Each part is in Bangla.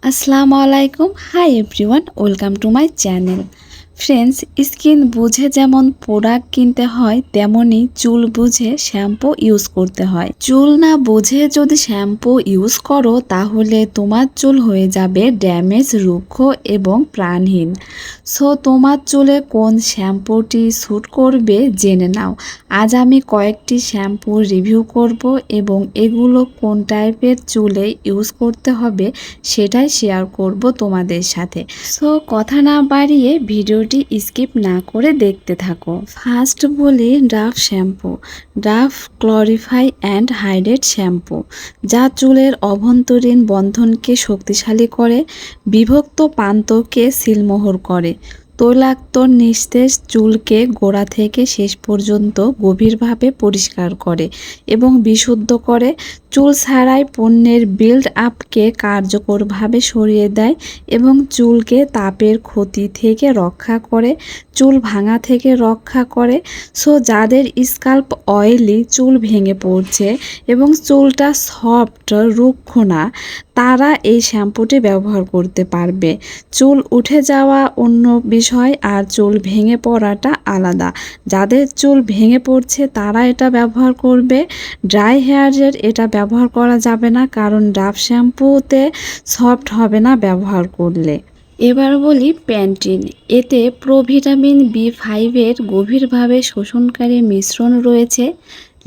আসসালামু আলাইকুম। Hi everyone, welcome to my channel. Friends, skin বুঝে যেমন প্রোডাক্ট কিনতে হয় তেমনি চুল বুঝে শ্যাম্পু ইউজ করতে হয়। চুল না বুঝে যদি শ্যাম্পু ইউজ করো তাহলে তোমার চুল হয়ে যাবে ড্যামেজ, রুক্ষ এবং প্রাণহীন। সো তোমার চুলে কোন শ্যাম্পুটি স্যুট করবে জেনে নাও। আজ আমি কয়েকটি শ্যাম্পু রিভিউ করব এবং এগুলো কোন টাইপের চুলে ইউজ করতে হবে সেটাই শেয়ার করব তোমাদের সাথে। সো কথা না বাড়িয়ে ভিডিওটি স্কিপ না করে দেখতে থাকো। ফার্স্ট বলি Dove shampoo. Dove clarify and hydrate shampoo, যা চুলের অভ্যন্তরীণ বন্ধনকে শক্তিশালী করে, বিভক্ত প্রান্তকে সিলমোহর করে, তৈলাক্ত নিস্তেজ চুলকে গোড়া থেকে শেষ পর্যন্ত গভীরভাবে পরিষ্কার করে এবং বিশুদ্ধ করে, চুল ছাড়াই পণ্যের বিল্ড আপকে কার্যকরভাবে সরিয়ে দেয় এবং চুলকে তাপের ক্ষতি থেকে রক্ষা করে, চুল ভাঙা থেকে রক্ষা করে। সো যাদের স্কাল্প অয়েলি, চুল ভেঙে পড়ছে এবং চুলটা সফট, রুক্ষ না, তারা এই শ্যাম্পুটি ব্যবহার করতে পারবে। চুল উঠে যাওয়া অন্য বিষয় আর চুল ভেঙে পড়াটা আলাদা। যাদের চুল ভেঙে পড়ছে তারা এটা ব্যবহার করবে। ড্রাই হেয়ারের এটা ব্যবহার করা যাবে না, কারণ ডাভ শ্যাম্পুতে সফট হবে না ব্যবহার করলে। এবার বলি প্যান্টিন। এতে প্রোভিটামিন বি5-এর গভীরভাবে শোষণকারী মিশ্রণ রয়েছে,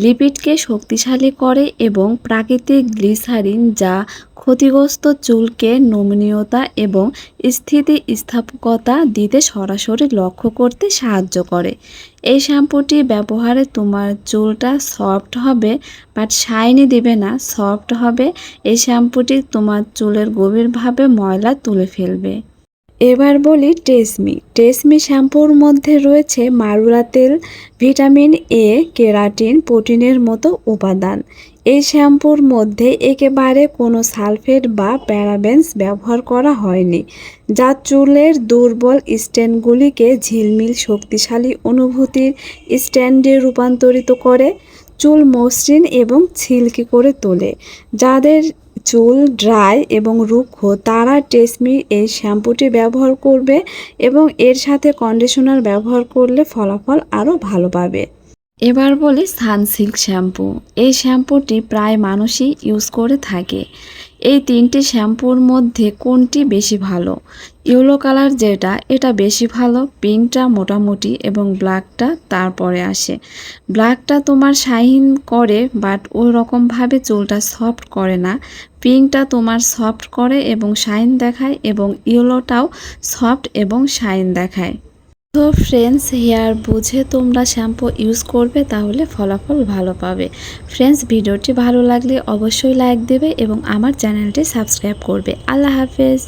লিপিডকে শক্তিশালী করে এবং প্রাকৃতিক গ্লিসারিন, যা ক্ষতিগ্রস্ত চুলকে নমনীয়তা এবং স্থিতিস্থাপকতা দিতে সরাসরি লক্ষ্য করতে সাহায্য করে। এই শ্যাম্পুটি ব্যবহারে তোমার চুলটা সফট হবে, বাট শাইনি দিবে না, সফট হবে। এই শ্যাম্পুটি তোমার চুলের গভীরভাবে ময়লা তুলে ফেলবে। এবার বলি ট্রেসমি। ট্রেসমি শ্যাম্পুর মধ্যে রয়েছে মারুলা তেল, ভিটামিন এ, কেরাটিন, প্রোটিনের মতো উপাদান। এই শ্যাম্পুর মধ্যে একেবারে কোনো সালফেট বা প্যারাবেনস ব্যবহার করা হয়নি, যা চুলের দুর্বল স্ট্যান্ডগুলিকে ঝিলমিল শক্তিশালী অনুভূতির স্ট্যান্ডে রূপান্তরিত করে, চুল মসৃণ এবং সিল্কি করে তোলে। যাদের চুল ড্রাই এবং রুক্ষ তারা ট্রেসমি এই শ্যাম্পুটি ব্যবহার করবে এবং এর সাথে কন্ডিশনার ব্যবহার করলে ফলাফল আরও ভালো পাবে। এবার বলি সানসিল্ক শ্যাম্পু। এই শ্যাম্পুটি প্রায় মানুষই ইউজ করে থাকে। এই তিনটি শ্যাম্পুর মধ্যে কোনটি বেশি ভালো? ইয়েলো কালার যেটা, এটা বেশি ভালো, পিঙ্কটা মোটামুটি এবং ব্ল্যাকটা তারপরে আসে। ব্ল্যাকটা তোমার শাইন করে বাট ওই রকমভাবে চুলটা সফট করে না। পিঙ্কটা তোমার সফট করে এবং শাইন দেখায় এবং ইয়েলোটাও সফট এবং শাইন দেখায়। তো ফ্রেন্ডস, হেয়ার বুঝে তোমরা শ্যাম্পু ইউজ করবে, তাহলে ফলাফল ভালো পাবে। ফ্রেন্ডস, ভিডিওটি ভালো লাগলে অবশ্যই লাইক দেবে এবং আমার চ্যানেলটি সাবস্ক্রাইব করবে। আল্লাহ হাফেজ।